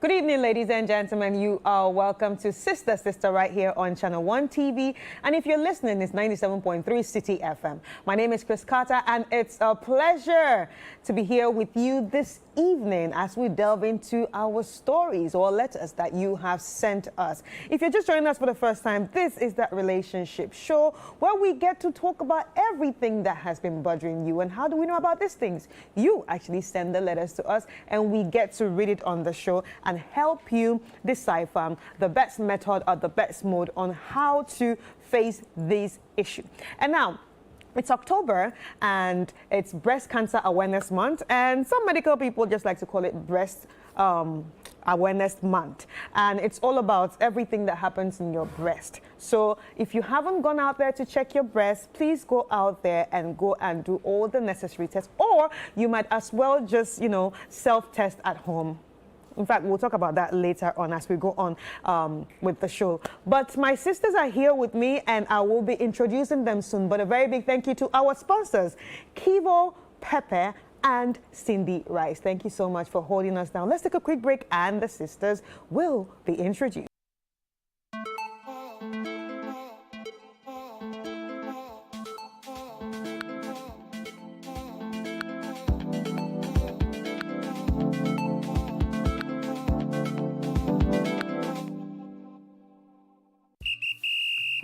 Good evening, ladies and gentlemen. You are welcome to Sister right here on Channel 1 TV. And if you're listening, it's 97.3 City FM. My name is ChrisKata, and it's a pleasure to be here with you this evening as we delve into our stories or letters that you have sent us. If you're just joining us for the first time, this is that relationship show where we get to talk about everything that has been bothering you. And how do we know about these things? You actually send the letters to us, and we get to read it on the show and help you decipher the best method or the best mode on how to face this issue. And now, it's October, and it's Breast Cancer Awareness Month, and some medical people just like to call it Breast Awareness Month. And it's all about everything that happens in your breast. So if you haven't gone out there to check your breast, please go out there and go and do all the necessary tests, or you might as well just, self-test at home. In fact, we'll talk about that later on as we go on with the show. But my sisters are here with me, and I will be introducing them soon. But a very big thank you to our sponsors, Kivo, Pepper, and Cindy Rice. Thank you so much for holding us down. Let's take a quick break, and the sisters will be introduced.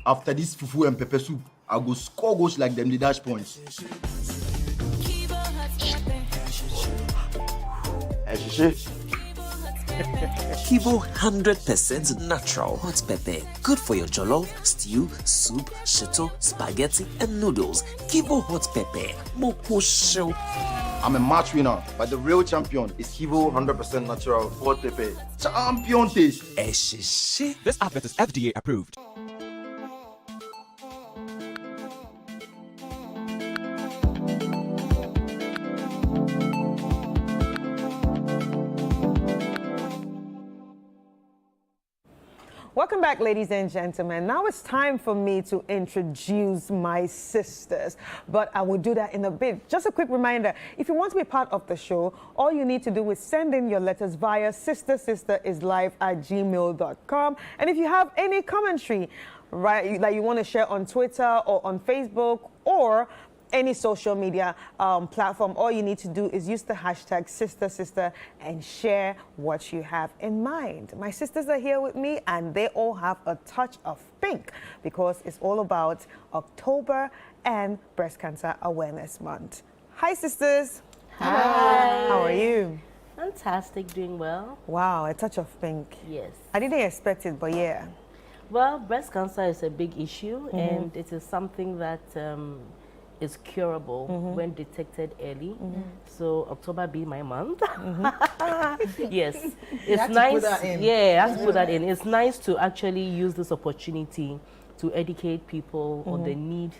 After this fufu and pepper soup, I go score goals like them, the dash points. Kivo 100% natural hot pepper. Good for your jollof, stew, soup, shito, spaghetti, and noodles. Kivo hot pepper. Moko show. I'm a match winner, but the real champion is Kivo 100% natural hot pepper. Champion taste. This advert is FDA approved. Welcome back, ladies and gentlemen. Now it's time for me to introduce my sisters, but I will do that in a bit. Just a quick reminder, if you want to be part of the show, all you need to do is send in your letters via sisterislive@gmail.com. And if you have any commentary, right, that you want to share on Twitter or on Facebook or any social media platform, all you need to do is use the hashtag sister and share what you have in mind. My sisters are here with me, and they all have a touch of pink because it's all about October and Breast Cancer Awareness Month. Hi, sisters. Hi. How are you? Fantastic, doing well. Wow, a touch of pink. Yes. I didn't expect it, but yeah. Well, breast cancer is a big issue, and it is something that is curable when detected early. So October be my month. Yes, it's nice. Yeah, I have to put that in. It's nice to actually use this opportunity to educate people on the need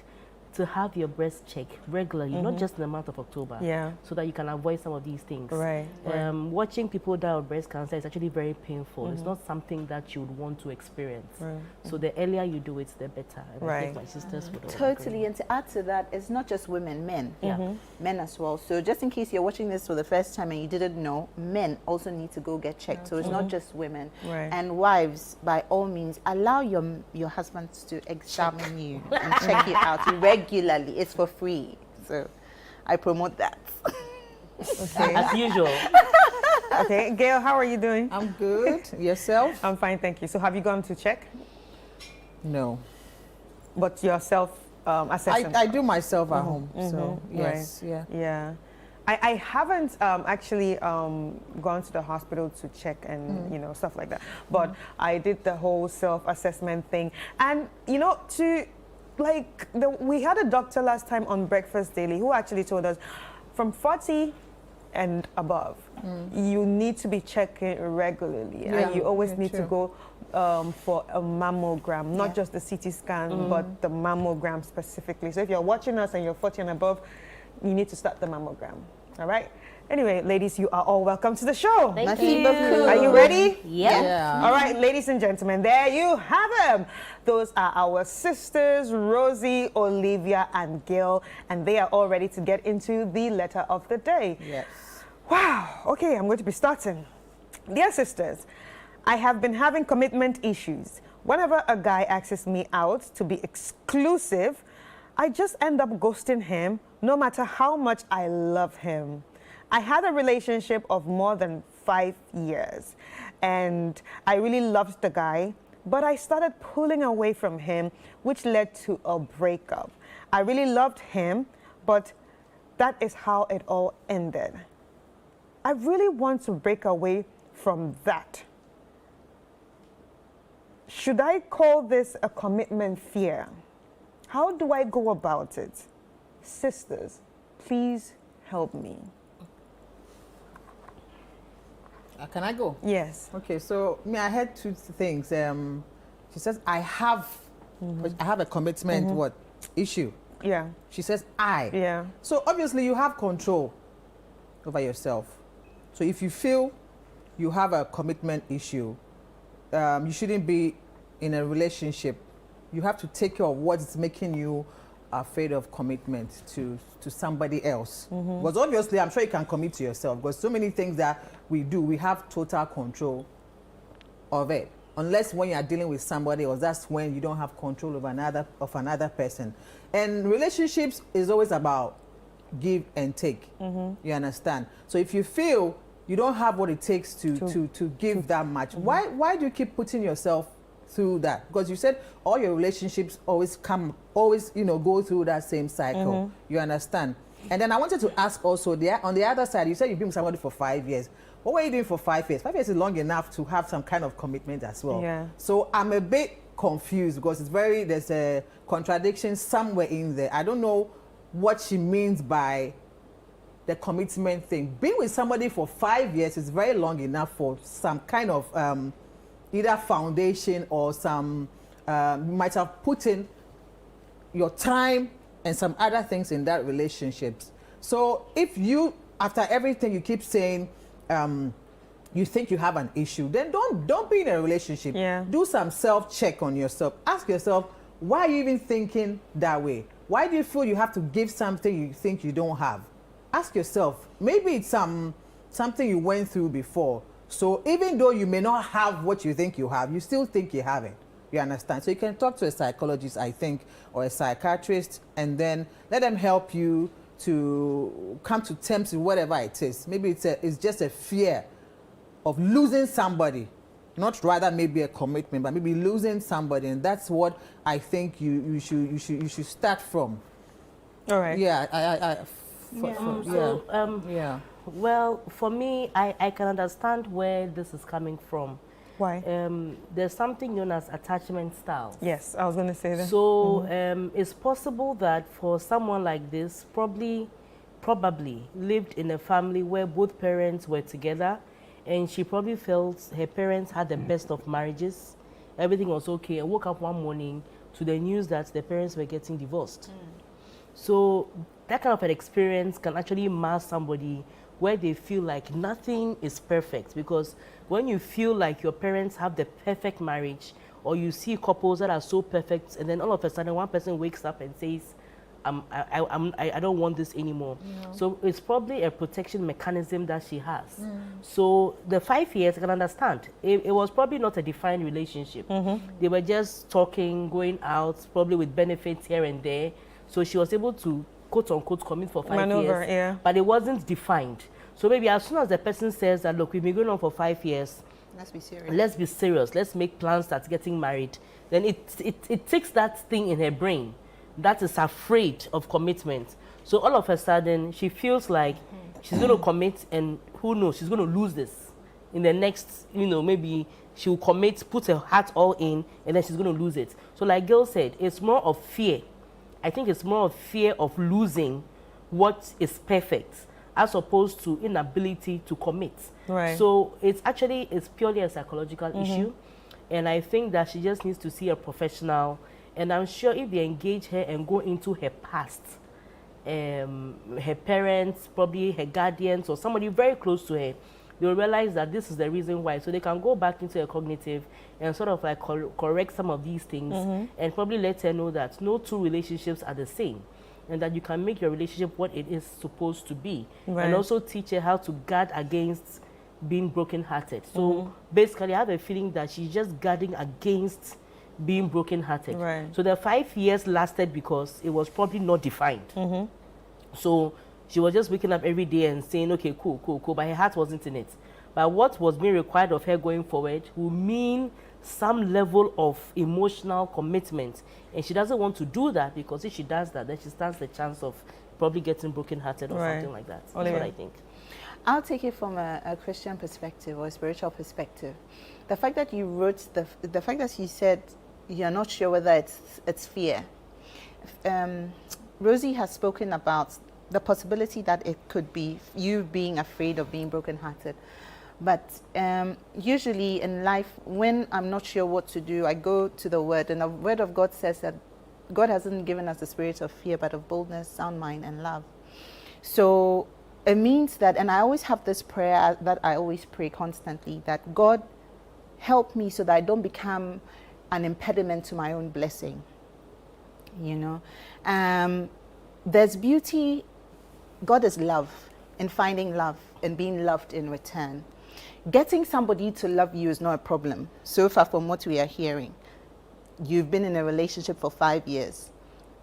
to have your breast check regularly, not just in the month of October, so that you can avoid some of these things. Right. Watching people die of breast cancer is actually very painful. It's not something that you would want to experience. So the earlier you do it, the better. And I think my sisters would all Totally, agree. and to add to that, it's not just women, men. Yeah. Men as well. So just in case you're watching this for the first time and you didn't know, men also need to go get checked. So it's not just women. Right. And wives, by all means, allow your husbands to examine you and check you out regularly. It's for free. So I promote that. Okay. As usual. Okay, Gail, how are you doing? I'm good. Yourself? I'm fine, thank you. So have you gone to check? No. But yourself assessment? I do myself at home. So, yes. Right. Yeah. Yeah. I haven't actually gone to the hospital to check and, stuff like that. But I did the whole self-assessment thing. And, we had a doctor last time on Breakfast Daily who actually told us from 40 and above, you need to be checking regularly. Yeah. And you always need to True. go for a mammogram, not just the CT scan, but the mammogram specifically. So if you're watching us and you're 40 and above, you need to start the mammogram. All right? Anyway, ladies, you are all welcome to the show. Thank you. Are you ready? Yeah. All right, ladies and gentlemen, there you have them. Those are our sisters, Rosie, Olivia, and Gail, and they are all ready to get into the letter of the day. Yes. Wow. Okay, I'm going to be starting. Dear sisters, I have been having commitment issues. Whenever a guy asks me out to be exclusive, I just end up ghosting him no matter how much I love him. I had a relationship of more than 5 years and I really loved the guy, but I started pulling away from him, which led to a breakup. I really loved him, but that is how it all ended. I really want to break away from that. Should I call this a commitment fear? How do I go about it? Sisters, please help me. Can I go? Yes. Okay, so I had two things. She says, I have a commitment, what, issue. Yeah. She says, I. Yeah. So obviously you have control over yourself. So if you feel you have a commitment issue, you shouldn't be in a relationship. You have to take care of what's making you afraid of commitment to somebody else. Because obviously, I'm sure you can commit to yourself. Because so many things that we do, we have total control of it. Unless when you are dealing with somebody else, that's when you don't have control of another person. And relationships is always about give and take. You understand? So if you feel you don't have what it takes to give that much, why do you keep putting yourself through that? Because you said all your relationships always go through that same cycle. You understand? And then I wanted to ask also, on the other side, you said you've been with somebody for 5 years. What were you doing for 5 years? 5 years is long enough to have some kind of commitment as well. Yeah. So I'm a bit confused because there's a contradiction somewhere in there. I don't know what she means by the commitment thing. Being with somebody for 5 years is very long enough for some kind of either foundation or some, you might have put in your time and some other things in that relationship. So if you, after everything you keep saying, you think you have an issue, then don't be in a relationship. Yeah. Do some self-check on yourself. Ask yourself, why are you even thinking that way? Why do you feel you have to give something you think you don't have? Ask yourself, maybe it's something you went through before. So even though you may not have what you think you have, you still think you have it. You understand? So you can talk to a psychologist, I think, or a psychiatrist, and then let them help you to come to terms with whatever it is. Maybe it's just a fear of losing somebody, not rather maybe a commitment, but maybe losing somebody, and that's what I think you should start from. All right. Yeah, yeah. Well, for me, I can understand where this is coming from. Why? There's something known as attachment styles. Yes, I was going to say that. So it's possible that for someone like this, probably lived in a family where both parents were together, and she probably felt her parents had the best of marriages. Everything was okay, and woke up one morning to the news that the parents were getting divorced. So that kind of an experience can actually mar somebody where they feel like nothing is perfect, because when you feel like your parents have the perfect marriage, or you see couples that are so perfect, and then all of a sudden one person wakes up and says, I don't want this anymore. Yeah. So it's probably a protection mechanism that she has. So the 5 years, I can understand. It was probably not a defined relationship. They were just talking, going out, probably with benefits here and there. So she was able to, quote unquote, commit for 5 years, yeah. But it wasn't defined. So maybe as soon as the person says that, look, we've been going on for 5 years, let's be serious. Let's be serious. Let's make plans that's getting married. Then it takes that thing in her brain that is afraid of commitment. So all of a sudden, she feels like she's going to commit, and who knows, she's going to lose this. In the next, maybe she'll commit, put her heart all in, and then she's going to lose it. So like Gail said, it's more of fear. I think it's more of fear of losing what is perfect, as opposed to inability to commit. Right. So it's purely a psychological issue. And I think that she just needs to see a professional. And I'm sure if they engage her and go into her past, her parents, probably her guardians, or somebody very close to her, they'll realize that this is the reason why. So they can go back into a cognitive and sort of like correct some of these things, and probably let her know that no two relationships are the same, and that you can make your relationship what it is supposed to be. Right. And also teach her how to guard against being brokenhearted. So basically, I have a feeling that she's just guarding against being brokenhearted. Right. So the 5 years lasted because it was probably not defined. So she was just waking up every day and saying, okay, cool, cool, cool, but her heart wasn't in it. But what was being required of her going forward will mean some level of emotional commitment. And she doesn't want to do that, because if she does that, then she stands the chance of probably getting brokenhearted or Right. something like that. That's Olivia. what I think. I'll take it from a Christian perspective or a spiritual perspective. The fact that you wrote, the fact that you said you're not sure whether it's fear. Rosie has spoken about the possibility that it could be you being afraid of being brokenhearted. But usually in life, when I'm not sure what to do, I go to the Word, and the Word of God says that God hasn't given us the spirit of fear, but of boldness, sound mind, and love. So it means that, and I always have this prayer that I always pray constantly, that God help me so that I don't become an impediment to my own blessing. You know, there's beauty. God is love, in finding love and being loved in return. Getting somebody to love you is not a problem. So far from what we are hearing, you've been in a relationship for 5 years,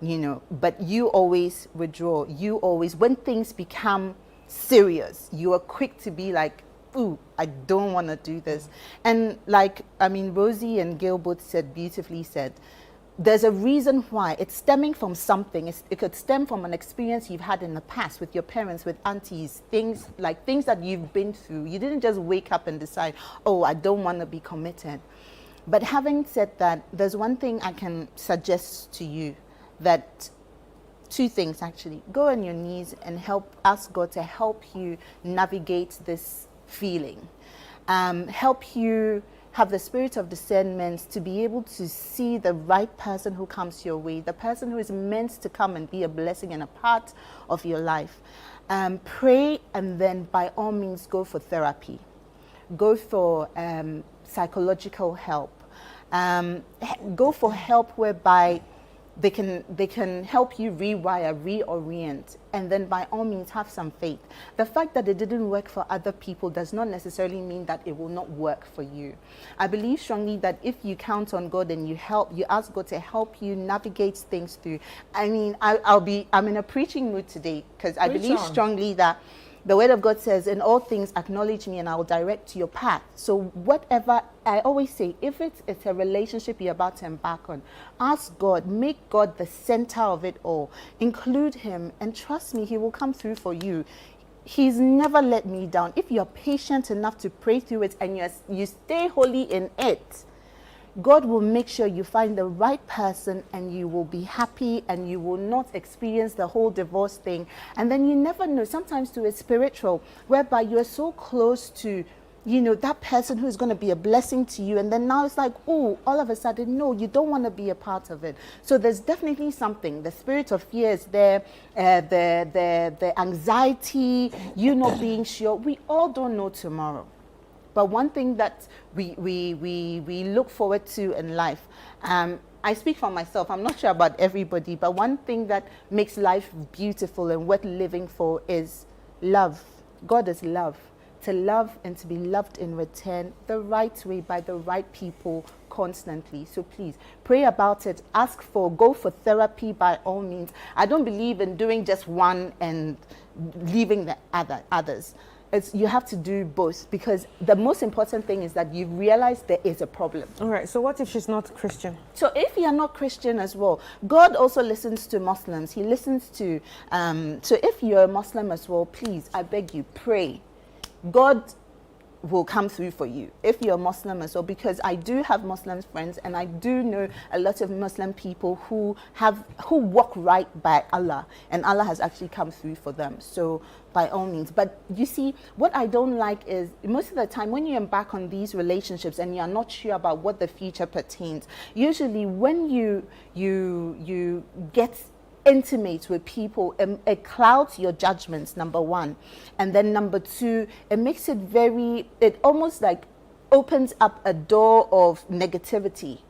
you know, but you always withdraw. You always, when things become serious, you are quick to be like, ooh, I don't want to do this. And like, I mean, Rosie and Gail both said, beautifully said, there's a reason why. It's stemming from something. It could stem from an experience you've had in the past with your parents, with aunties, things that you've been through. You didn't just wake up and decide, oh, I don't want to be committed. But having said that, there's one thing I can suggest to you, that two things actually. Go on your knees and ask God to help you navigate this feeling. Help you have the spirit of discernment to be able to see the right person who comes your way, the person who is meant to come and be a blessing and a part of your life. Pray, and then by all means go for therapy. Go for psychological help. Go for help whereby they can help you rewire, reorient, and then by all means have some faith. The fact that it didn't work for other people does not necessarily mean that it will not work for you. I believe strongly that if you count on God and you ask God to help you navigate things through. I mean, I'm in a preaching mood today, because I believe strongly that the Word of God says, in all things acknowledge me and I will direct your path. So whatever, I always say, if it's a relationship you're about to embark on, ask God, make God the center of it all. Include Him, and trust me, He will come through for you. He's never let me down. If you're patient enough to pray through it and you stay holy in it, God will make sure you find the right person, and you will be happy, and you will not experience the whole divorce thing. And then you never know, sometimes too, it's spiritual, whereby you're so close to, you know, that person who is going to be a blessing to you. And then now it's like, oh, all of a sudden, no, you don't want to be a part of it. So there's definitely something. The spirit of fear is there, the anxiety, you not being sure. We all don't know tomorrow. But one thing that we look forward to in life, I speak for myself, I'm not sure about everybody, but one thing that makes life beautiful and worth living for is love. God is love. To love and to be loved in return the right way by the right people constantly. So please pray about it. Go for therapy by all means. I don't believe in doing just one and leaving the others. You have to do both, because the most important thing is that you realize there is a problem. All right, so what if she's not Christian? So if you're not Christian as well, God also listens to Muslims. He listens to, so if you're a Muslim as well, please, I beg you, pray. God will come through for you if you're a Muslim as well, because I do have Muslim friends, and I do know a lot of Muslim people who walk right by Allah, and Allah has actually come through for them. So by all means. But you see, what I don't like is most of the time when you embark on these relationships and you're not sure about what the future pertains, usually when you get intimate with people, it clouds your judgments, number one. And then number two, it makes it almost like opens up a door of negativity.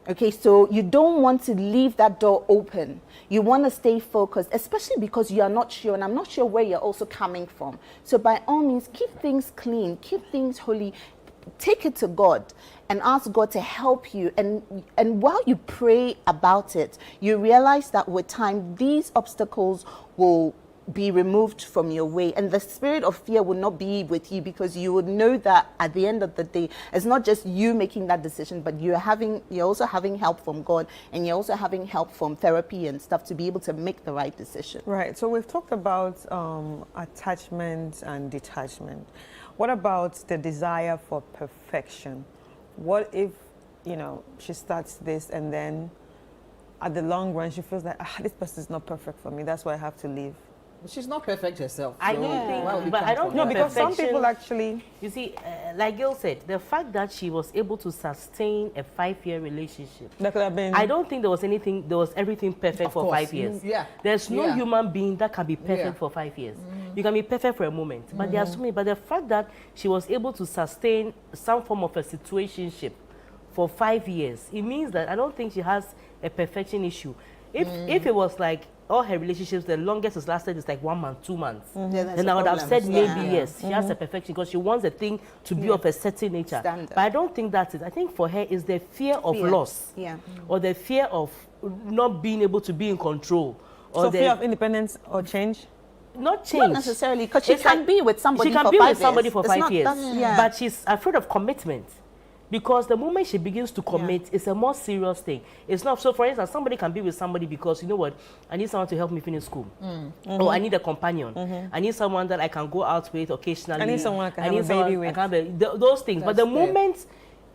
Okay, so you don't want to leave that door open. You want to stay focused, especially because you are not sure, and I'm not sure where you're also coming from. So by all means, keep things clean, keep things holy, take it to God and ask God to help you. And while you pray about it, you realize that with time, these obstacles will be removed from your way, and the spirit of fear will not be with you, because you would know that at the end of the day, it's not just you making that decision, but you're also having help from God, and you're also having help from therapy and stuff to be able to make the right decision. Right. So we've talked about attachment and detachment. What about the desire for perfection? What if, she starts this and then at the long run she feels like, this person is not perfect for me, that's why I have to leave? She's not perfect herself. I so don't think, why would you but come I don't from No, think that? because some perfection- people actually... You see, like Gil said, the fact that she was able to sustain a 5-year relationship, That could have been... I don't think there was everything perfect Of for course, 5 years. yeah. There's no Yeah. human being that can be perfect Yeah. for 5 years. You can be perfect for a moment, but there are so many. But the fact that she was able to sustain some form of a situationship for 5 years, it means that I don't think she has a perfection issue. If it was like all her relationships, the longest has lasted is like 1 month, 2 months. Yeah, that's Then a I would have problem. said maybe Yeah. yes, she has a perfection because she wants a thing to be of a certain nature. Standard. But I don't think that's it. I think for her is the fear of Fear. loss, Yeah. or the fear of not being able to be in control, or So the fear of independence or change? not change. Not necessarily, because she It's can like- be with somebody she can for be 5 with somebody years. for It's 5 not- years, that's- yeah. but she's afraid of commitment. Because the moment she begins to commit, it's a more serious thing. It's not, so for instance, somebody can be with somebody because, you know what, I need someone to help me finish school. Or I need a companion. I need someone that I can go out with occasionally. I need someone I can have need a baby someone I with. can have those things. But the That's it. moment,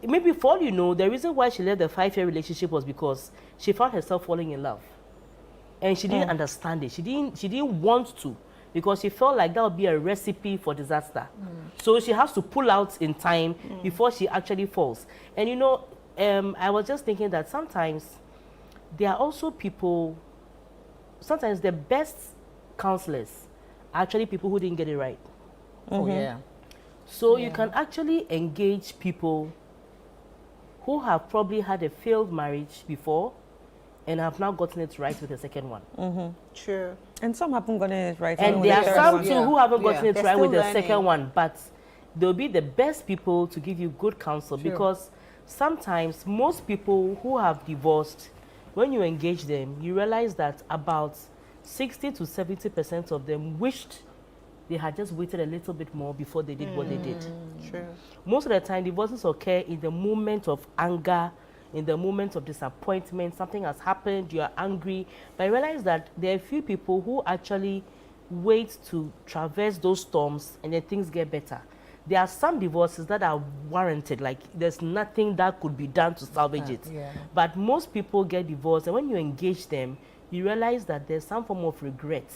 maybe for all you know, the reason why she left the 5-year relationship was because she found herself falling in love. And she didn't understand it. She didn't want to, because she felt like that would be a recipe for disaster. So she has to pull out in time before she actually falls. And I was just thinking that sometimes there are also people, sometimes the best counselors are actually people who didn't get it right. Oh, yeah. So you can actually engage people who have probably had a failed marriage before and have now gotten it right with the second one. True. And some haven't gotten it right. And even there with the are third some one. too Yeah. who haven't gotten Yeah. it They're right with still the learning. second one, but they'll be the best people to give you good counsel, because sometimes most people who have divorced, when you engage them, you realize that about 60 to 70% of them wished they had just waited a little bit more before they did what they did. True. Most of the time, divorces occur in the moment of anger, in the moment of disappointment. Something has happened, you are angry. But I realize that there are a few people who actually wait to traverse those storms and then things get better. There are some divorces that are warranted, like there's nothing that could be done to salvage it. Yeah. But most people get divorced, and when you engage them, you realize that there's some form of regret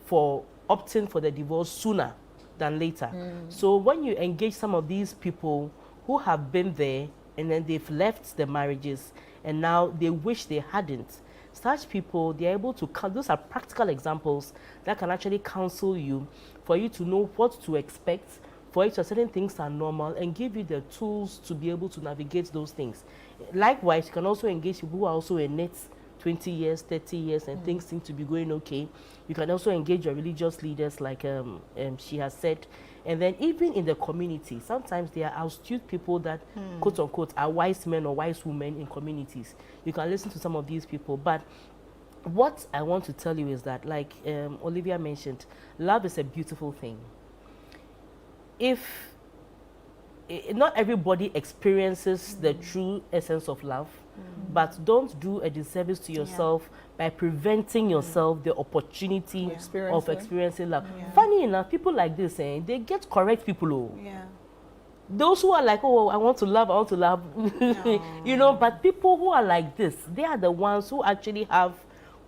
for opting for the divorce sooner than later. So when you engage some of these people who have been there and then they've left the marriages and now they wish they hadn't, such people, they're able to, those are practical examples that can actually counsel you, for you to know what to expect, for you to certain things are normal, and give you the tools to be able to navigate those things. Likewise, you can also engage people who are also in it 20 years, 30 years, and things seem to be going okay. You can also engage your religious leaders, like she has said. And then even in the community, sometimes there are astute people that, quote unquote, are wise men or wise women in communities. You can listen to some of these people. But what I want to tell you is that, like Olivia mentioned, love is a beautiful thing. Not everybody experiences the true essence of love, but don't do a disservice to yourself by preventing yourself the opportunity of experiencing love. Funny enough, people like this, they get correct people. Yeah. Those who are like, oh, I want to love, but people who are like this, they are the ones who actually have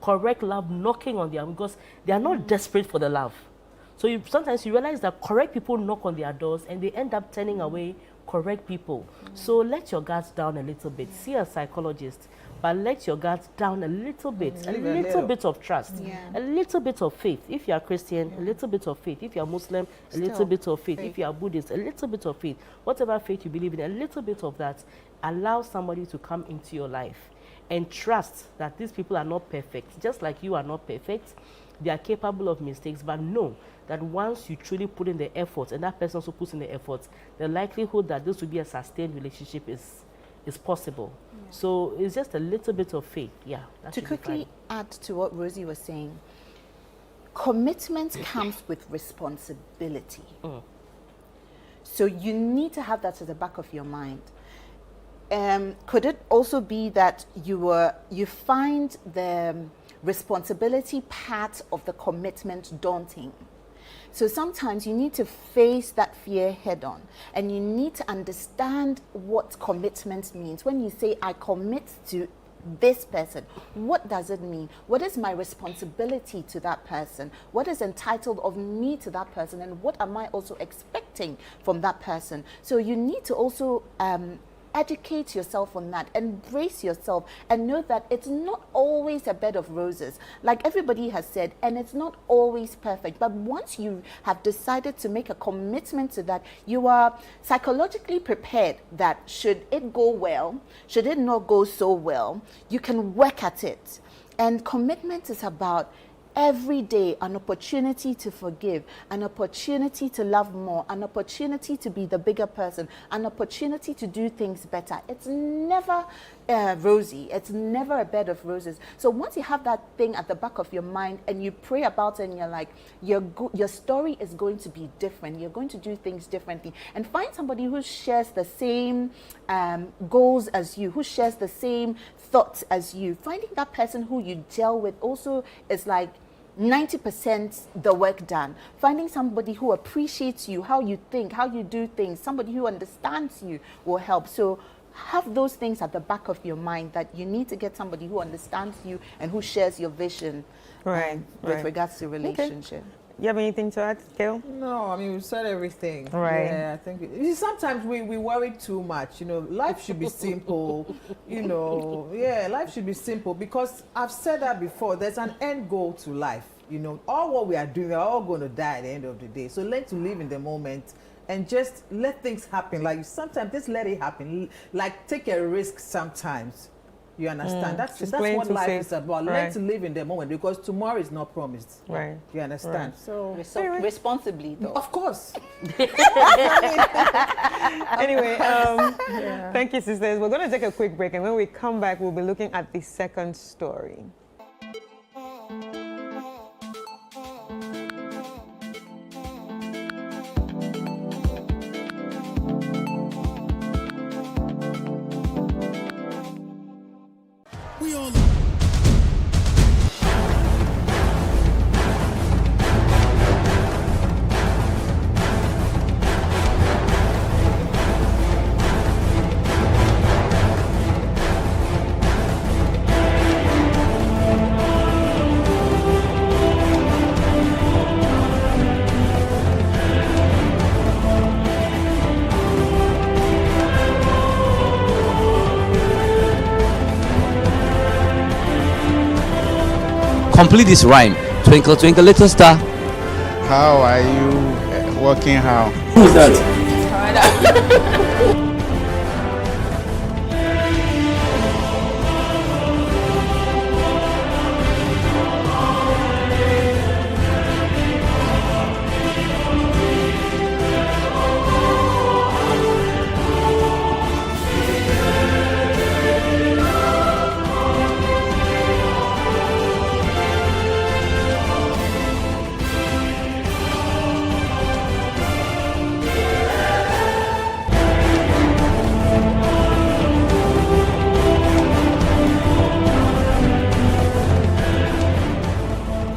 correct love knocking on them, because they are not desperate for the love. So sometimes you realize that correct people knock on their doors and they end up turning away correct people. So let your guards down a little bit. See a psychologist. but let your guard down a little bit, a Leave a little little. bit of trust, a little bit of faith. If you are Christian, a little bit of faith. If you are Muslim, a little Still, bit of faith. faith. If you are Buddhist, a little bit of faith. Whatever faith you believe in, a little bit of that. Allow somebody to come into your life and trust that these people are not perfect. Just like you are not perfect, they are capable of mistakes, but know that once you truly put in the effort and that person also puts in the effort, the likelihood that this will be a sustained relationship is possible. So it's just a little bit of faith. Yeah. That To should be quickly fine. add to what Rosie was saying, commitment comes with responsibility. So you need to have that at the back of your mind. Could it also be that you find the responsibility part of the commitment daunting? So sometimes you need to face that fear head on, and you need to understand what commitment means. When you say, I commit to this person, what does it mean? What is my responsibility to that person? What is entitled of me to that person? And what am I also expecting from that person? So you need to also educate yourself on that, embrace yourself, and know that it's not always a bed of roses, like everybody has said, and it's not always perfect. But once you have decided to make a commitment to that, you are psychologically prepared that should it go well, should it not go so well, you can work at it. And commitment is about every day an opportunity to forgive, an opportunity to love more, an opportunity to be the bigger person, an opportunity to do things better. It's never rosy. It's never a bed of roses. So once you have that thing at the back of your mind and you pray about it and you're like, your story is going to be different. You're going to do things differently. And find somebody who shares the same goals as you, who shares the same thoughts as you. Finding that person who you gel with also is like 90% the work done. Finding somebody who appreciates you, how you think, how you do things, somebody who understands you will help. So have those things at the back of your mind, that you need to get somebody who understands you and who shares your vision with regards to relationship. You have anything to add, Gail? No, I mean, we said everything. Right. Yeah, I think sometimes we worry too much. You know, life should be simple. You know, yeah, life should be simple, because I've said that before. There's an end goal to life. You know, all what we are doing, we are all going to die at the end of the day. So learn to live in the moment and just let things happen. Like sometimes just let it happen. Like take a risk sometimes. You understand? That's what life is about. Right. Learn to live in the moment, because tomorrow is not promised. Right. You understand? Right. So Responsibly, though. of course. Anyway, thank you, sisters. We're going to take a quick break, and when we come back, we'll be looking at the second story. We all complete this rhyme. Twinkle, twinkle, little star. How are you working? How? Who's that?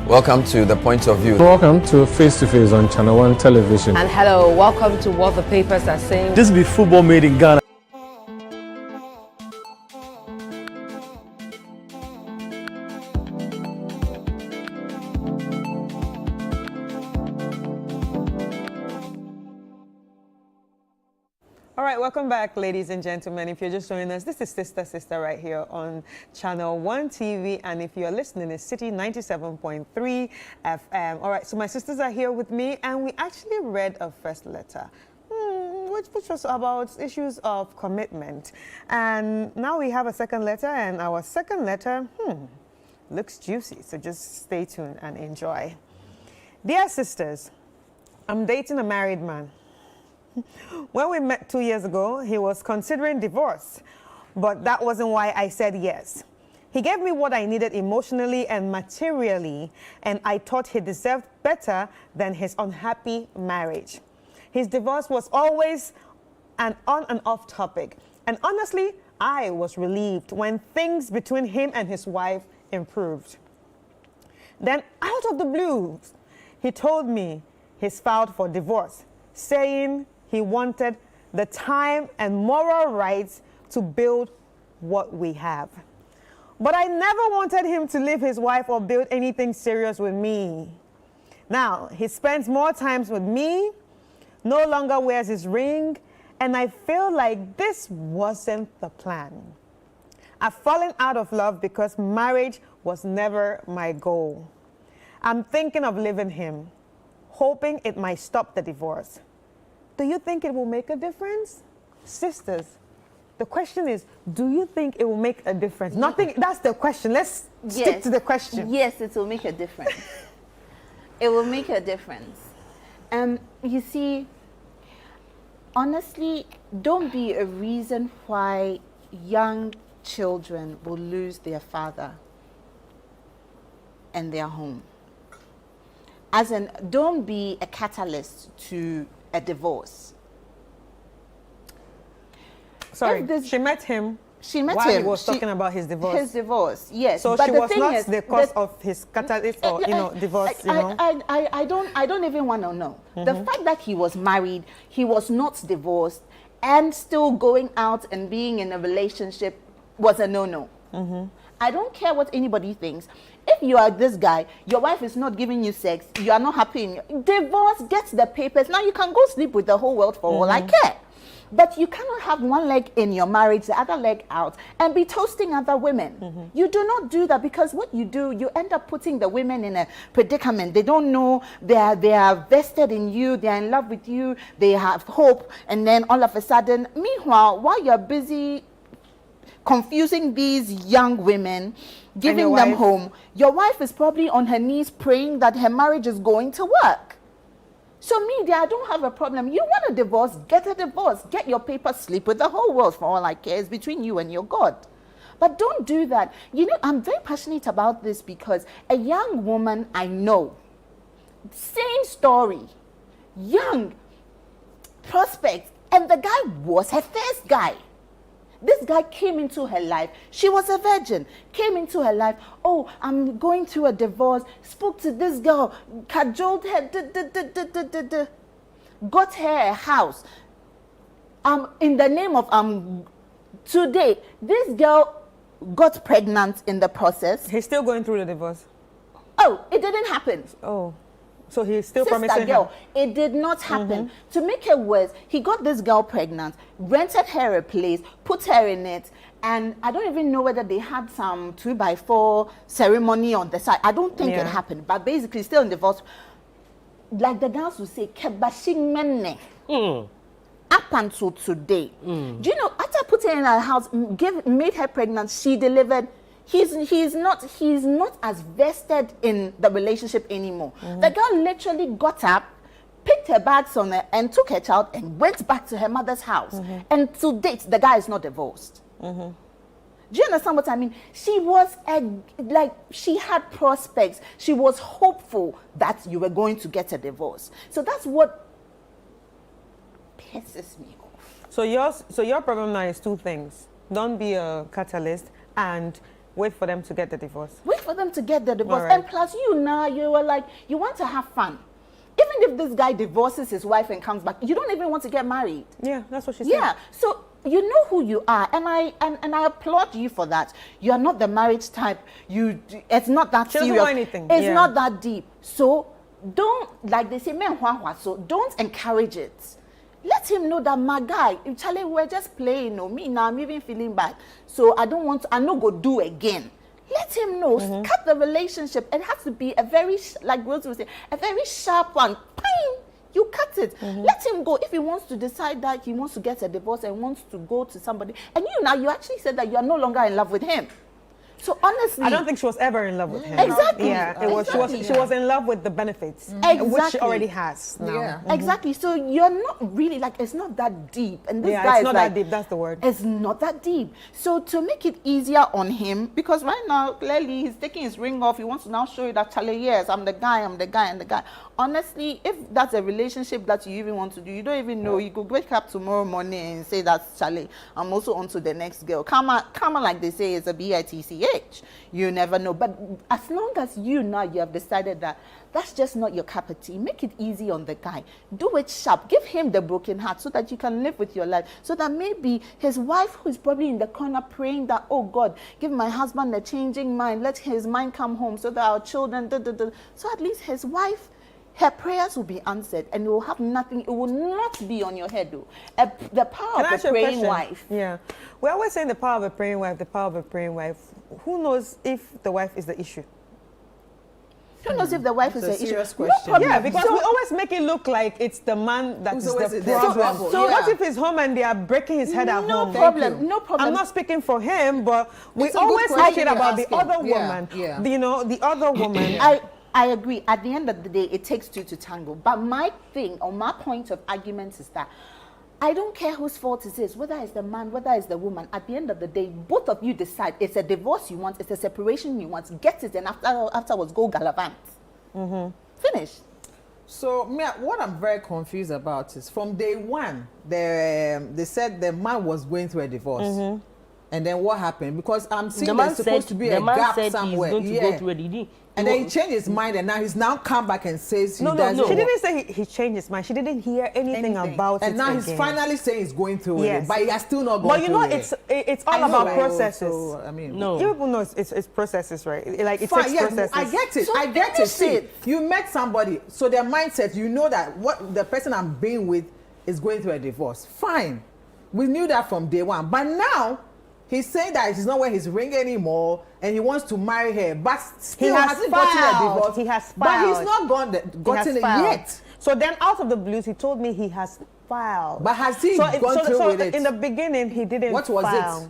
Welcome to The Point of View. Welcome to Face to Face on Channel 1 Television. And hello, welcome to What the Papers Are Saying. This be football made in Ghana. All right, welcome back, ladies and gentlemen. If you're just joining us, this is Sister right here on Channel 1 TV. And if you're listening, it's City 97.3 FM. All right, so my sisters are here with me, and we actually read a first letter, which was about issues of commitment. And now we have a second letter, and our second letter, looks juicy. So just stay tuned and enjoy. Dear sisters, I'm dating a married man. When we met 2 years ago, he was considering divorce, but that wasn't why I said yes. He gave me what I needed emotionally and materially, and I thought he deserved better than his unhappy marriage. His divorce was always an on and off topic, and honestly, I was relieved when things between him and his wife improved. Then, out of the blue, he told me he's filed for divorce, saying he wanted the time and moral rights to build what we have. But I never wanted him to leave his wife or build anything serious with me. Now, he spends more times with me, no longer wears his ring, and I feel like this wasn't the plan. I've fallen out of love because marriage was never my goal. I'm thinking of leaving him, hoping it might stop the divorce. Do you think it will make a difference? Sisters, the question is, do you think it will make a difference? Nothing, that's the question. Let's stick to the question. Yes, it will make a difference. It will make a difference. You see, honestly, don't be a reason why young children will lose their father and their home. As in, don't be a catalyst to a divorce. Sorry, she met him. She met while him. He was talking about his divorce. His divorce, yes. So but she the was thing not is, the cause of his catalyst or divorce. I don't even want to know. The fact that he was married, he was not divorced, and still going out and being in a relationship was a no-no. I don't care what anybody thinks. If you are this guy, your wife is not giving you sex, you are not happy in your divorce, get the papers. Now you can go sleep with the whole world for all I care. But you cannot have one leg in your marriage, the other leg out, and be toasting other women. You do not do that, because what you do, you end up putting the women in a predicament. They don't know, they are vested in you, they are in love with you, they have hope, and then all of a sudden, meanwhile, while you're busy confusing these young women, giving them home, your wife is probably on her knees praying that her marriage is going to work. So me, I don't have a problem. You want a divorce, get a divorce. Get your papers, sleep with the whole world for all I care. It's between you and your God. But don't do that. You know, I'm very passionate about this because a young woman I know, same story, young, prospect, and the guy was her first guy. This guy came into her life. She was a virgin. Came into her life. Oh, I'm going through a divorce. Spoke to this girl. Cajoled her. Got her a house. In the name of today, this girl got pregnant in the process. He's still going through the divorce. Oh, it didn't happen. Oh. So he's still Sister promising girl, her. It did not happen. To make it worse, he got this girl pregnant, rented her a place, put her in it, and I don't even know whether they had some 2x4 ceremony on the side. I don't think it happened, but basically still in divorce. Like the girls would say, Kebashing mene. Up until today. Do you know, after putting her in her house, made her pregnant, she delivered. He's not as vested in the relationship anymore. The girl literally got up, picked her bags on her, and took her child and went back to her mother's house. And to date, the guy is not divorced. Do you understand what I mean? She was she had prospects. She was hopeful that you were going to get a divorce. So that's what pisses me off. So your problem now is two things: don't be a catalyst and wait for them to get the divorce. Wait for them to get the divorce. Right. And plus, you were like, you want to have fun. Even if this guy divorces his wife and comes back, you don't even want to get married. Yeah, that's what she said. Yeah, so you know who you are, and I applaud you for that. You are not the marriage type. It's not that serious. She doesn't know anything. It's not that deep. So don't, like they say, men so don't encourage it. Let him know that my guy, Charlie, we're just playing. No, me now, I'm even feeling bad. So I don't want to, I no go do again. Let him know. Cut the relationship. It has to be a very, like Rose was saying, a very sharp one. Ping! You cut it. Let him go. If he wants to decide that he wants to get a divorce and wants to go to somebody, and you actually said that you are no longer in love with him. So honestly, I don't think she was ever in love with him. Exactly. Yeah, it was. She was in love with the benefits, which she already has now. Yeah. Exactly. So you're not really like, it's not that deep. And this Yeah, guy it's not is like, that deep. That's the word. it's not that deep. So to make it easier on him, because right now clearly he's taking his ring off. He wants to now show you that, Charlie, yes, I'm the guy. Honestly, if that's a relationship that you even want to do, you don't even know. You could wake up tomorrow morning and say, that's Charlie, I'm also on to the next girl. Karma, like they say, is a BITCH. You never know. But as long as you have decided that that's just not your cup of tea, make it easy on the guy. Do it sharp. Give him the broken heart so that you can live with your life. So that maybe his wife, who is probably in the corner praying that, oh God, give my husband a changing mind. Let his mind come home so that our children, So at least his wife, her prayers will be answered, and it will have nothing. It will not be on your head, though. The power of a praying wife. Yeah, we're always saying the power of a praying wife. The power of a praying wife. Who knows if the wife is the issue? Who knows if the wife is the issue? Serious question. Yeah, because we always make it look like it's the man that is the the problem. trouble. So Yeah. what if he's home and they are breaking his head at home? No problem. I'm not speaking for him, but we It's a good always make question it about the you're other asking. Yeah, woman. yeah. You know, the other woman. I agree. At the end of the day, it takes two to tango. But my thing, or my point of argument is that I don't care whose fault it is, whether it's the man, whether it's the woman. At the end of the day, both of you decide it's a divorce you want, it's a separation you want. Get it, and afterwards go gallivant. Finish. So what I'm very confused about is from day one, they said the man was going through a divorce. And then what happened? Because I'm seeing there's supposed to be a gap somewhere. He's going to go through a and then he changed his mind, and now he's now come back and says he doesn't. No. She didn't say he changed his mind. She didn't hear anything about it. And now he's finally saying he's going through it, but he has still not gone through it. But you know, it's all about processes. So, I mean, you people know it's processes, right? Like it takes processes. I get it. So I get it. See, it. you met somebody, so their mindset, you know that what the person I'm being with is going through a divorce. Fine, we knew that from day one, but now he's saying that he's not wearing his ring anymore, and he wants to marry her, but still hasn't gotten a divorce. He has filed. But he's not gotten it yet. So then, out of the blues, he told me he has filed. But has he gone through with it? In the beginning, he didn't. What was file.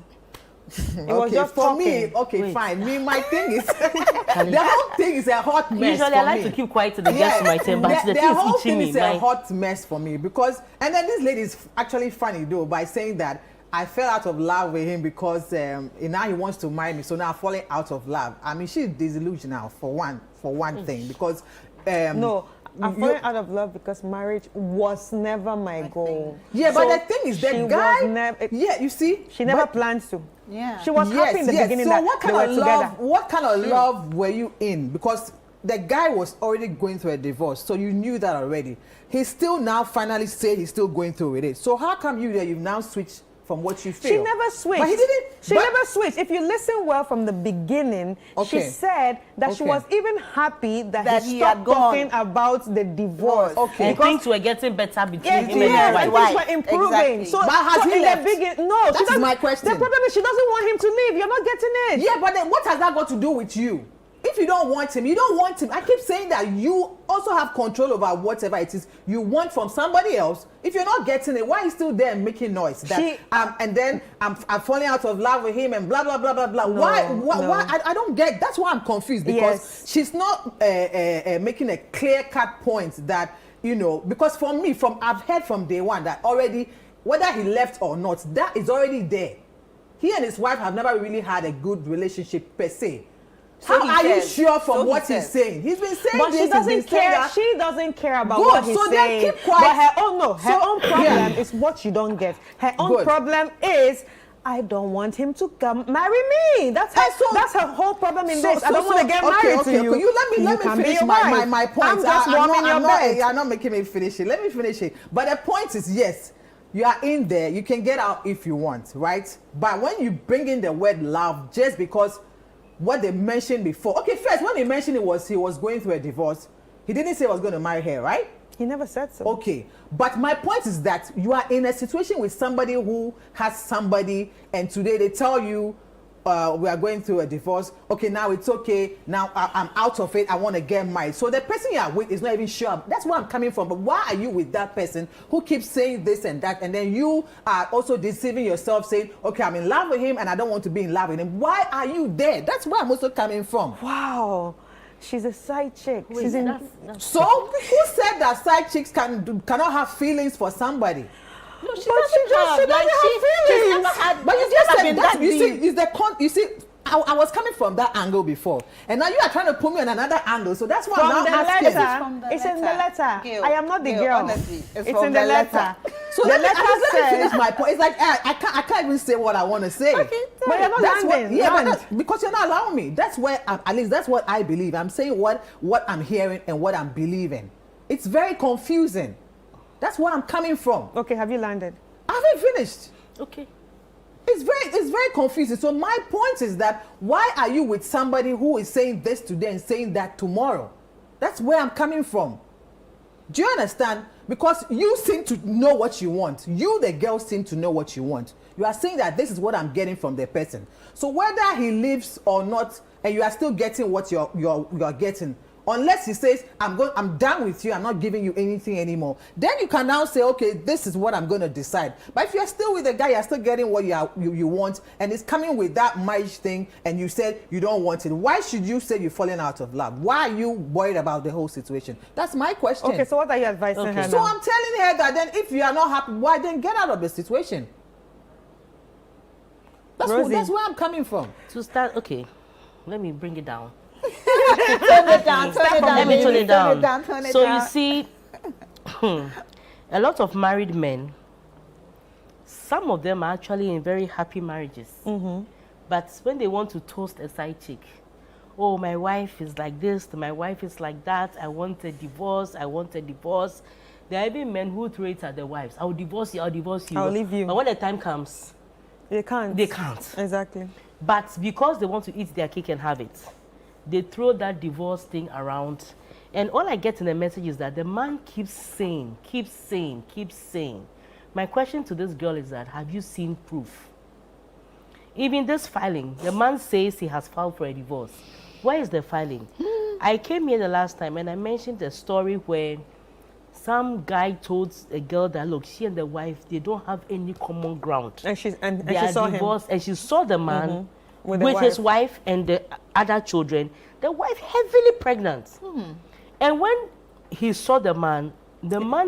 it? It was just for talking. me. Okay, fine. Me, my thing is the whole thing is a hot mess. Usually, I like to keep quiet to the guests to my turn, but the whole thing thing is a hot mess for me because, and then this lady is actually funny though by saying that I fell out of love with him because now he wants to marry me. So now I'm falling out of love. I mean, she's disillusional for one thing because no. I'm falling out of love because marriage was never my goal. Yeah, but the thing is, that guy. You see, she never planned to. Yeah, she was happy in the beginning. So that what kind they of were love? together. What kind of love were you in? Because the guy was already going through a divorce, so you knew that already. He's still now finally said he's still going through with it. So how come you've now switched from what you feel? She never switched. But he didn't. She never switched. If you listen well from the beginning, she said that she was even happy that he stopped talking about the divorce. Okay. And things were getting better between him and his and wife. things were improving. Exactly. So, but has he left? No, that's my question. The problem is she doesn't want him to leave. You're not getting it. Yeah, but then what has that got to do with you? If you don't want him, you don't want him. I keep saying that you also have control over whatever it is you want from somebody else. If you're not getting it, why are you still there making noise? That and then I'm falling out of love with him and blah blah blah blah blah. No, why? I don't get. That's why I'm confused because she's not making a clear-cut point that because for me, I've heard from day one that already whether he left or not, that is already there. He and his wife have never really had a good relationship per se. So how are you sure from what he's saying? He's been saying but this. She doesn't care. She doesn't care about what he's saying. Then keep quiet. But her own problem is what you don't get. Her own problem is I don't want him to come marry me. That's her whole problem in this. I don't want to get married to you. Let me finish my point. I'm just warming your bed. You're not making me finish it. Let me finish it. But the point is, yes, you are in there. You can get out if you want, right? But when you bring in the word love, just because what they mentioned before. Okay, first, when he mentioned he was going through a divorce, he didn't say he was going to marry her, right? He never said so. Okay, but my point is that you are in a situation with somebody who has somebody, and today they tell you, we are going through a divorce. Okay, now it's okay. Now I'm out of it. I want to get married. So the person you are with is not even sure. That's where I'm coming from. But why are you with that person who keeps saying this and that, and then you are also deceiving yourself, saying, okay, I'm in love with him and I don't want to be in love with him. Why are you there? That's where I'm also coming from. Wow. She's a side chick. Wait, She's in... So who said that side chicks cannot have feelings for somebody? No, she But doesn't have feelings. She's never had. But you just said that. You You see, I was coming from that angle before, and now you are trying to put me on another angle. So that's why I'm now asking. It's in the letter. Gail, I am not the girl. Honestly, it's in the letter. So let me finish my point. It's like I can't even say what I want to say. Okay, but you're not landing. Because you're not allowing me. That's where at least that's what I believe. I'm saying what I'm hearing and what I'm believing. It's very confusing. That's where I'm coming from. Okay, have you landed? I haven't finished. Okay. It's very confusing. So my point is that why are you with somebody who is saying this today and saying that tomorrow? That's where I'm coming from. Do you understand? Because you seem to know what you want. You, the girl, seem to know what you want. You are saying that this is what I'm getting from the person. So whether he lives or not, and you are still getting what you're getting, unless he says, I'm done with you, I'm not giving you anything anymore, then you can now say, okay, this is what I'm going to decide. But if you're still with the guy, you're still getting what you want, and it's coming with that marriage thing, and you said you don't want it, why should you say you're falling out of love? Why are you worried about the whole situation? That's my question. Okay, so what are you advising her So now? I'm telling her that then if you are not happy, why then get out of the situation? That's where I'm coming from. To start, okay, let me bring it down. Turn it down. Let me turn it down. Turn it So down. you see, a lot of married men, some of them are actually in very happy marriages. But when they want to toast a side chick, oh, my wife is like this, my wife is like that, I want a divorce, I want a divorce. There are even men who throw it at their wives. I'll divorce you, I'll divorce you. I'll leave you. But when the time comes, They can't. they can't. Exactly. But because they want to eat their cake and have it, they throw that divorce thing around. And all I get in the message is that the man keeps saying. My question to this girl is that, have you seen proof? Even this filing, the man says he has filed for a divorce. Where is the filing? I came here the last time and I mentioned a story where some guy told a girl that, look, she and the wife, they don't have any common ground. And she They saw are divorced, and she saw the man with his wife and the other children, the wife heavily pregnant. And when he saw the man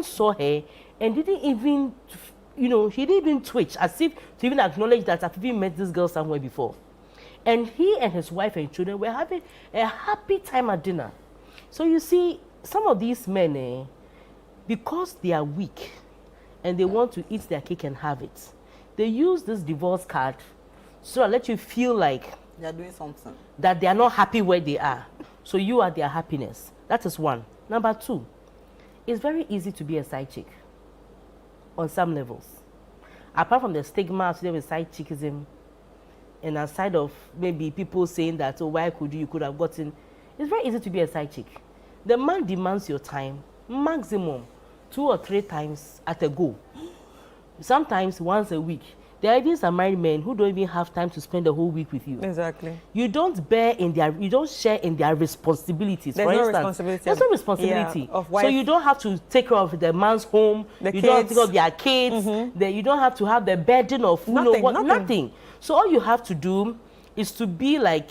saw her and didn't even, he didn't even twitch, as if to even acknowledge that I've even met this girl somewhere before. And he and his wife and children were having a happy time at dinner. So you see, some of these men, because they are weak and they want to eat their cake and have it, they use this divorce card so that let you feel like They're doing something. that they are not happy where they are. So you are their happiness. That is one. Number two, it's very easy to be a side chick on some levels. Apart from the stigma associated with side chickism, and aside of maybe people saying that, oh, why could you could have gotten, it's very easy to be a side chick. The man demands your time maximum 2 or 3 times at a go. Sometimes once a week. There are even some married men who don't even have time to spend the whole week with you. Exactly. You don't share in their responsibilities. There's for no instance, responsibility. There's no responsibility. Yeah, of so wife. you don't have to take care of the man's home. The you kids. don't have to take care of their kids. You don't have to have the burden of nothing. So all you have to do is to be like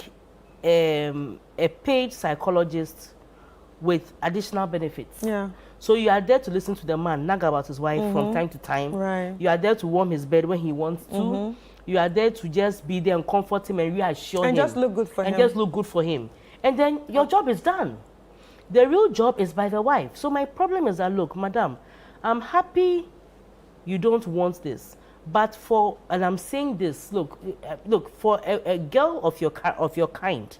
a paid psychologist with additional benefits. Yeah. So you are there to listen to the man nag about his wife from time to time. Right. You are there to warm his bed when he wants to. You are there to just be there and comfort him and reassure him. And just look good for him. And just look good for him. And then your job is done. The real job is by the wife. So my problem is that, look, madam, I'm happy you don't want this. But and I'm saying this, look, for a girl of your kind,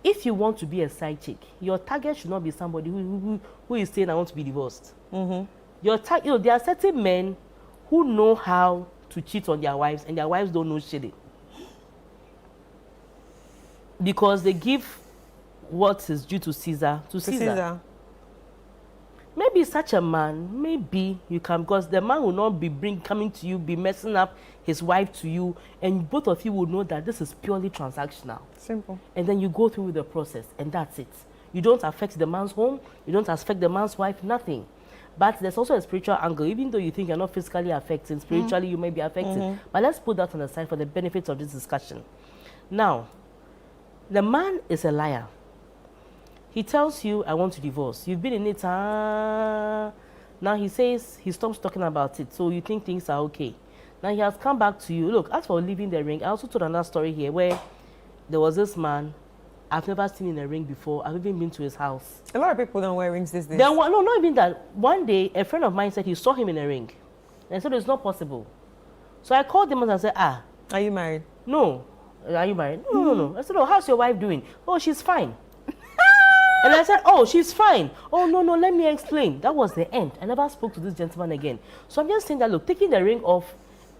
if you want to be a side chick, your target should not be somebody who is saying, I want to be divorced. There are certain men who know how to cheat on their wives, and their wives don't know shit. Because they give what is due to Caesar to Caesar. Maybe such a man, maybe you can, because the man will not be coming to you, be messing up his wife to you, and both of you will know that this is purely transactional. Simple. And then you go through the process, and that's it. You don't affect the man's home, you don't affect the man's wife, nothing. But there's also a spiritual angle. Even though you think you're not physically affected, spiritually you may be affected. But let's put that on the side for the benefits of this discussion. Now, the man is a liar. He tells you, I want to divorce. You've been in it. Now he says he stops talking about it. So you think things are okay. Now he has come back to you. Look, as for leaving the ring, I also told another story here where there was this man I've never seen in a ring before. I've even been to his house. A lot of people don't wear rings these days. No, not even that. One day, a friend of mine said he saw him in a ring. And I said, it's not possible. So I called him and I said, are you married? No. Are you married? No. I said, oh, how's your wife doing? Oh, she's fine. And I said, oh, she's fine. Oh, no, let me explain. That was the end. I never spoke to this gentleman again. So I'm just saying that, look, taking the ring off,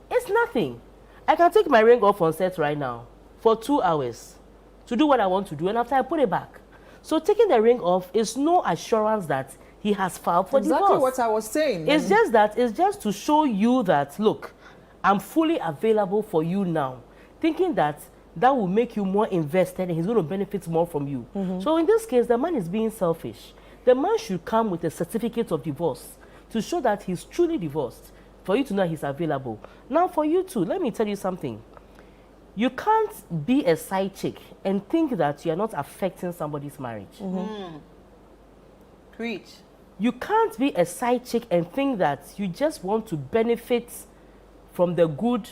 it's nothing. I can take my ring off on set right now for 2 hours to do what I want to do, and after I put it back. So taking the ring off is no assurance that he has filed for divorce. Exactly what I was saying. It's just to show you that, look, I'm fully available for you now. Thinking that will make you more invested and he's going to benefit more from you. So in this case, the man is being selfish. The man should come with a certificate of divorce to show that he's truly divorced, for you to know he's available. Now for you too, let me tell you something. You can't be a side chick and think that you're not affecting somebody's marriage. Preach. You can't be a side chick and think that you just want to benefit from the good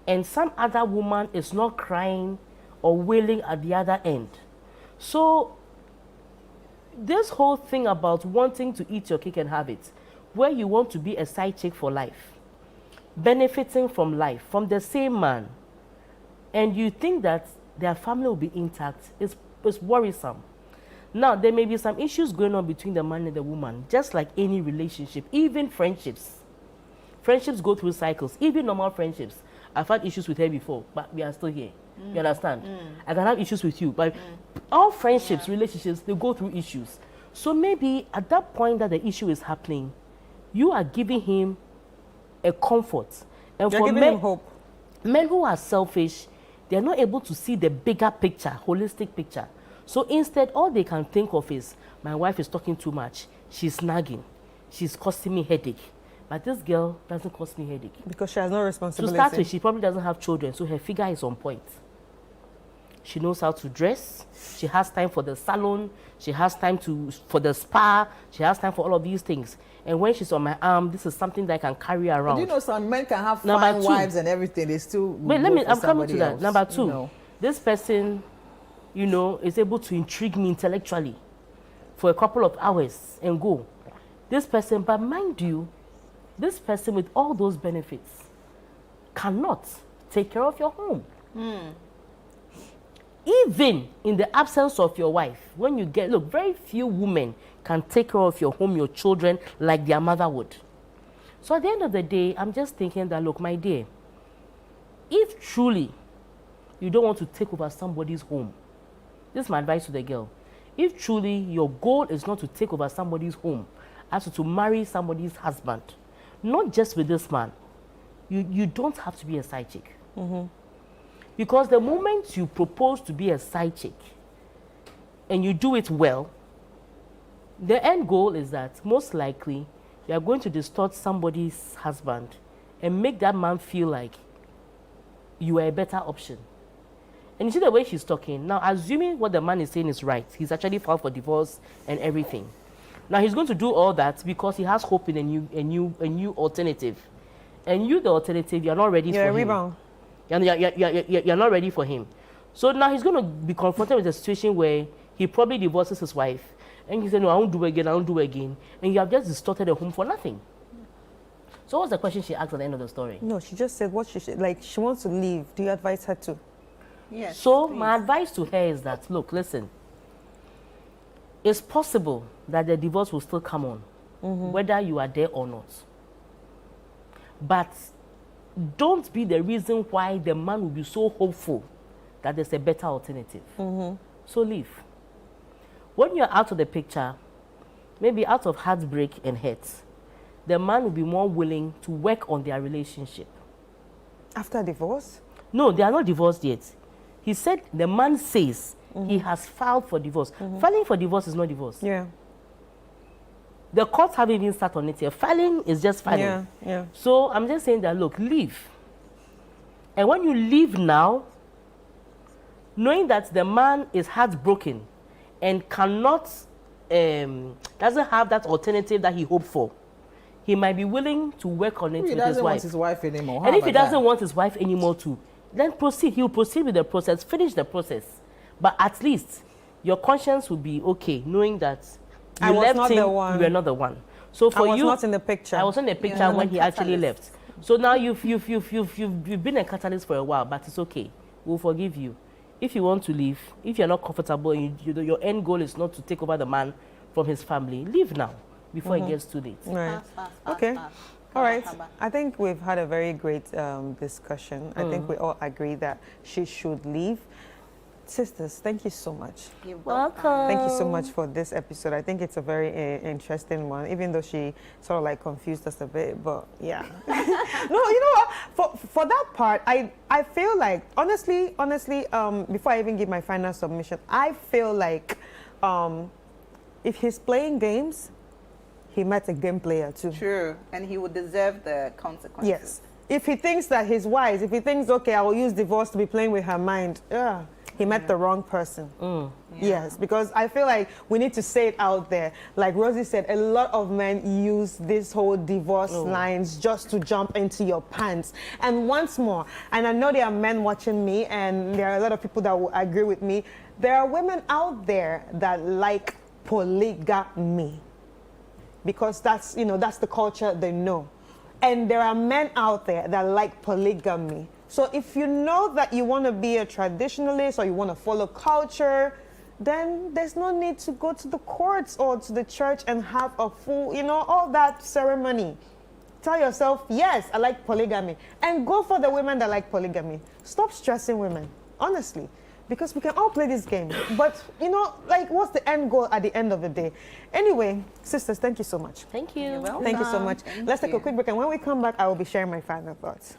and some other woman is not crying or wailing at the other end. So this whole thing about wanting to eat your cake and have it, where you want to be a side chick for life, benefiting from life, from the same man, and you think that their family will be intact, is worrisome. Now, there may be some issues going on between the man and the woman, just like any relationship, even friendships. Friendships go through cycles, even normal friendships. I've had issues with her before, but we are still here. You understand? I can have issues with you, but all friendships, relationships, they go through issues. So maybe at that point that the issue is happening, you are giving him a comfort. And You're for giving him hope. Men who are selfish, they're not able to see the bigger picture, holistic picture. So instead, all they can think of is, my wife is talking too much. She's nagging. She's causing me headache. But this girl doesn't cause me headache. Because she has no responsibility. To start with, she probably doesn't have children, so her figure is on point. She knows how to dress. She has time for the salon. She has time for the spa. She has time for all of these things. And when she's on my arm, this is something that I can carry around. But you know, some men can have fine wives and everything. They still. Wait, I'm coming to that. Number two, you know. This person, you know, is able to intrigue me intellectually for a couple of hours and go. This person, but mind you, this person with all those benefits cannot take care of your home. Even in the absence of your wife, when you get, look, very few women can take care of your home, your children, like their mother would. So at the end of the day, I'm just thinking that, look, my dear, if truly you don't want to take over somebody's home, this is my advice to the girl. If truly your goal is not to take over somebody's home, as to marry somebody's husband, not just with this man, you don't have to be a side chick. Because the moment you propose to be a side chick and you do it well, the end goal is that most likely you are going to distort somebody's husband and make that man feel like you are a better option. And you see the way she's talking. Now, assuming what the man is saying is right, he's actually filed for divorce and everything. Now, he's going to do all that because he has hope in a new alternative. And you, the alternative, you're not ready for him. Rebound. You're not ready for him. So now he's going to be confronted with a situation where he probably divorces his wife. And he said, no, I won't do it again, I won't do it again. And you have just distorted the home for nothing. So what's the question she asked at the end of the story? No, she just said what she should, like, she wants to leave. Do you advise her to? Yes. So my advice to her is that, look, listen, it's possible that the divorce will still come on, whether you are there or not. But don't be the reason why the man will be so hopeful that there's a better alternative. So leave. When you're out of the picture, maybe out of heartbreak and hurt, the man will be more willing to work on their relationship. After divorce? No, they are not divorced yet. He said the man says he has filed for divorce. Filing for divorce is not divorce. Yeah. The courts haven't even started on it yet. Filing is just filing. Yeah, yeah. So I'm just saying that, look, leave. And when you leave now, knowing that the man is heartbroken and cannot, doesn't have that alternative that he hoped for, he might be willing to work on it with his wife. He doesn't want his wife anymore. How and if he about doesn't that? want his wife anymore too, then proceed. He'll proceed with the process, finish the process. But at least your conscience will be okay, knowing that you I was left not him, the one. you were not the one. So for I was you, not in the picture. I was in the picture when he actually left. So now you've been a catalyst for a while, but it's okay. We'll forgive you. If you want to leave, if you're not comfortable, and your end goal is not to take over the man from his family, leave now before it gets too late. Right. Okay. All right. I think we've had a very great discussion. I think we all agree that she should leave. Sisters, thank you so much. You're Welcome. Thank you so much for this episode. I think it's a very interesting one, even though she sort of like confused us a bit, but yeah. No, you know what? For that part, I feel like, honestly, before I even give my final submission, I feel like if he's playing games, he met a game player too. True, and he would deserve the consequences. Yes. If he thinks that he's wise, if he thinks, okay, I will use divorce to be playing with her mind, he met the wrong person. Yes, because I feel like we need to say it out there. Like Rosie said, a lot of men use this whole divorce lines just to jump into your pants. And once more, and I know there are men watching me, and there are a lot of people that will agree with me, there are women out there that like polygamy. Because that's, that's the culture they know. And there are men out there that like polygamy. So if you know that you want to be a traditionalist or you want to follow culture, then there's no need to go to the courts or to the church and have a full, all that ceremony. Tell yourself, yes, I like polygamy. And go for the women that like polygamy. Stop stressing women, honestly. Because we can all play this game. But, what's the end goal at the end of the day? Anyway, sisters, thank you so much. Thank you. Thank you so much. Let's take a quick break. And when we come back, I will be sharing my final thoughts.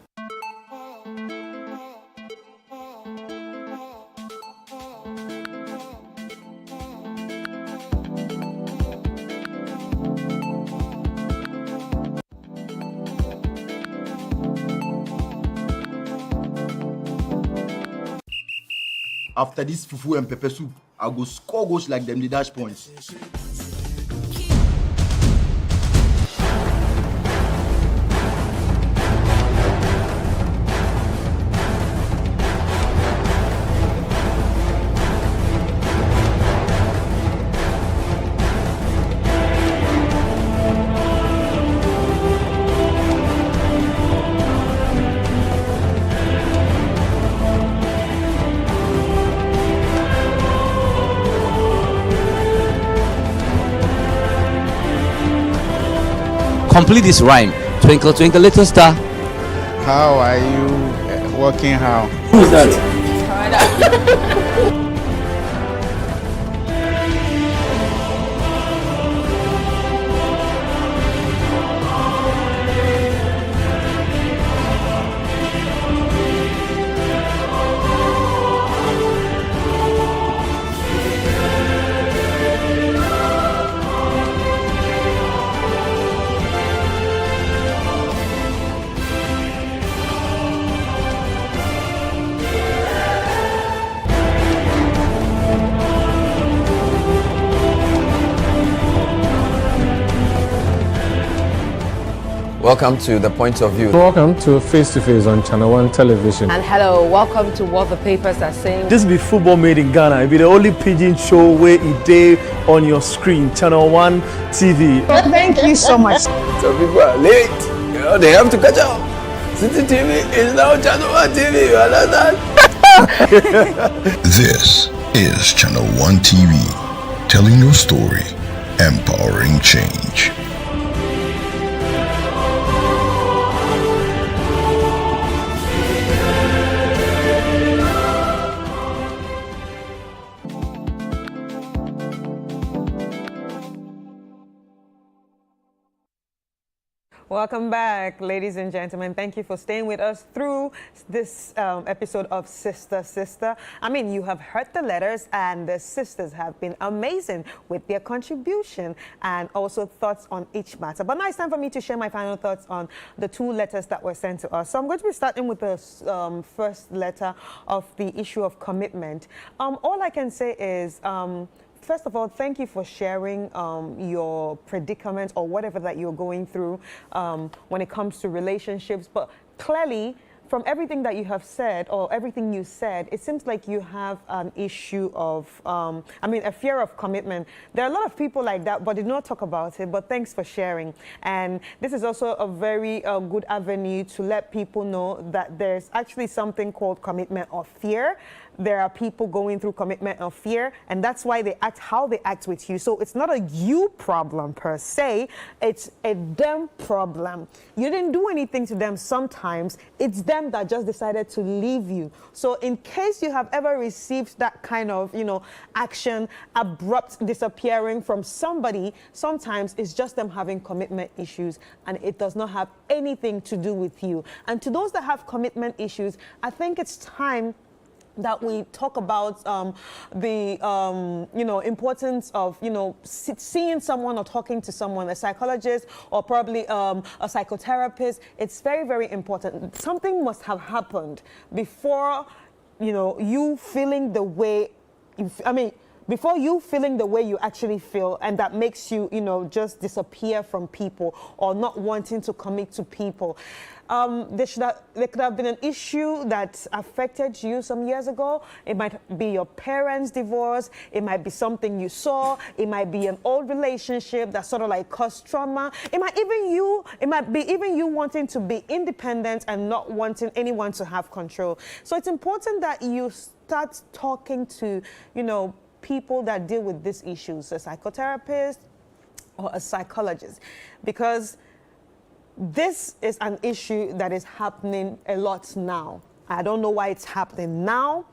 After this fufu and pepper soup, I go score goals like them, the dash points. Complete this rhyme. Twinkle, twinkle, little star. How are you working how? Who's that? Welcome to The Point of View. Welcome to Face to Face on Channel 1 Television. And hello, welcome to What the Papers Are Saying. This be football made in Ghana. It be the only pidgin show where it day on your screen. Channel 1 TV. Thank you so much. Some people are late. They have to catch up. City TV is now Channel 1 TV. You understand? This is Channel 1 TV, telling your story, empowering change. Welcome back, ladies and gentlemen. Thank you for staying with us through this episode of Sister Sister. I mean, you have heard the letters, and the sisters have been amazing with their contribution and also thoughts on each matter. But now it's time for me to share my final thoughts on the 2 letters that were sent to us. So I'm going to be starting with the first letter of the issue of commitment. All I can say is, first of all, thank you for sharing your predicament or whatever that you're going through when it comes to relationships. But clearly, from everything that you have said, or everything you said, it seems like you have an issue of, a fear of commitment. There are a lot of people like that, but did not talk about it. But thanks for sharing. And this is also a very good avenue to let people know that there's actually something called commitment of fear. There are people going through commitment of fear, and that's why they act how they act with you. So it's not a you problem per se, it's a them problem. You didn't do anything to them sometimes, it's them that just decided to leave you. So in case you have ever received that kind of, action, abrupt disappearing from somebody, sometimes it's just them having commitment issues, and it does not have anything to do with you. And to those that have commitment issues, I think it's time that we talk about the importance of seeing someone or talking to someone, a psychologist or probably a psychotherapist. It's very, very important. Something must have happened before you feeling the way before you feeling the way you actually feel, and that makes you just disappear from people or not wanting to commit to people. There could have been an issue that affected you some years ago. It might be your parents' divorce. It might be something you saw. It might be an old relationship that sort of like caused trauma. It might be even you wanting to be independent and not wanting anyone to have control. So it's important that you start talking to, people that deal with these issues, a psychotherapist or a psychologist, because this is an issue that is happening a lot now. I don't know why it's happening now,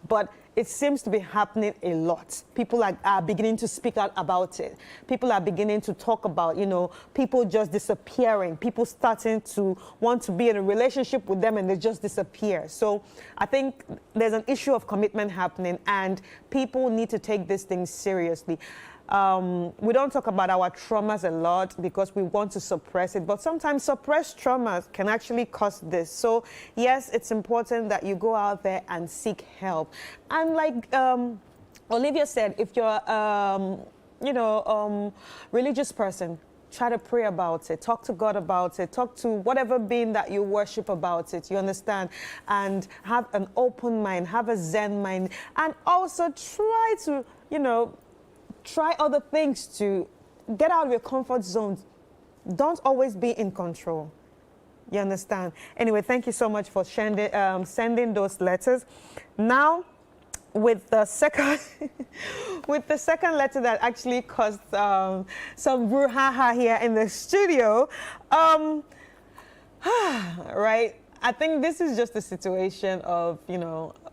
but it seems to be happening a lot. People are beginning to speak out about it. People are beginning to talk about, people just disappearing, people starting to want to be in a relationship with them and they just disappear. So I think there's an issue of commitment happening, and people need to take this thing seriously. We don't talk about our traumas a lot because we want to suppress it, but sometimes suppressed traumas can actually cause this. So yes, it's important that you go out there and seek help. And like Olivia said, if you're religious person, try to pray about it, talk to God about it, talk to whatever being that you worship about it, you understand? And have an open mind, have a Zen mind, and also try to, try other things to get out of your comfort zone. Don't always be in control. You understand? Anyway, thank you so much for sending those letters. Now, with the second letter that actually caused some brouhaha here in the studio, right? I think this is just a situation of,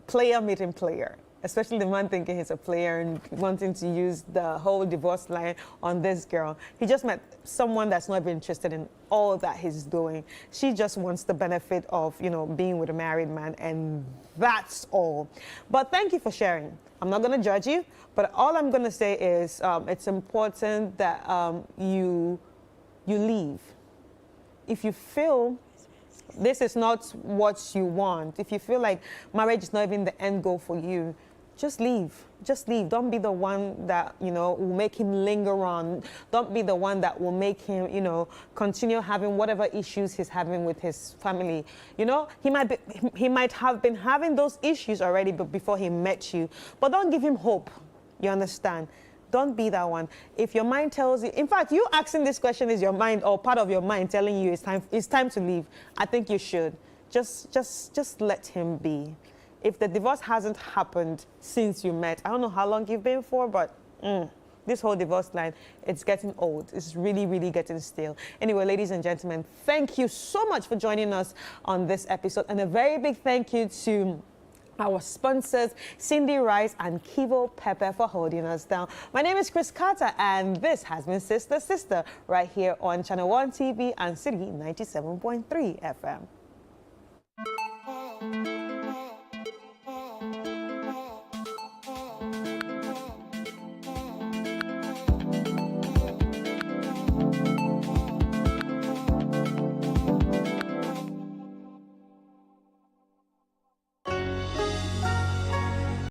player meeting player. Especially the man thinking he's a player and wanting to use the whole divorce line on this girl. He just met someone that's not even interested in all that he's doing. She just wants the benefit of, being with a married man, and that's all. But thank you for sharing. I'm not going to judge you, but all I'm going to say is it's important that you leave. If you feel this is not what you want, if you feel like marriage is not even the end goal for you, just leave. Just leave. Don't be the one that, will make him linger on. Don't be the one that will make him, continue having whatever issues he's having with his family. He might have been having those issues already before he met you. But don't give him hope. You understand? Don't be that one. If your mind tells you, in fact, you asking this question is your mind or part of your mind telling you it's time to leave, I think you should. Just let him be. If the divorce hasn't happened since you met, I don't know how long you've been for, but this whole divorce line, it's getting old. It's really, really getting stale. Anyway, ladies and gentlemen, thank you so much for joining us on this episode. And a very big thank you to our sponsors, Cindy Rice and Kivo Pepper, for holding us down. My name is ChrisKata, and this has been Sister Sister right here on Channel 1 TV and City 97.3 FM.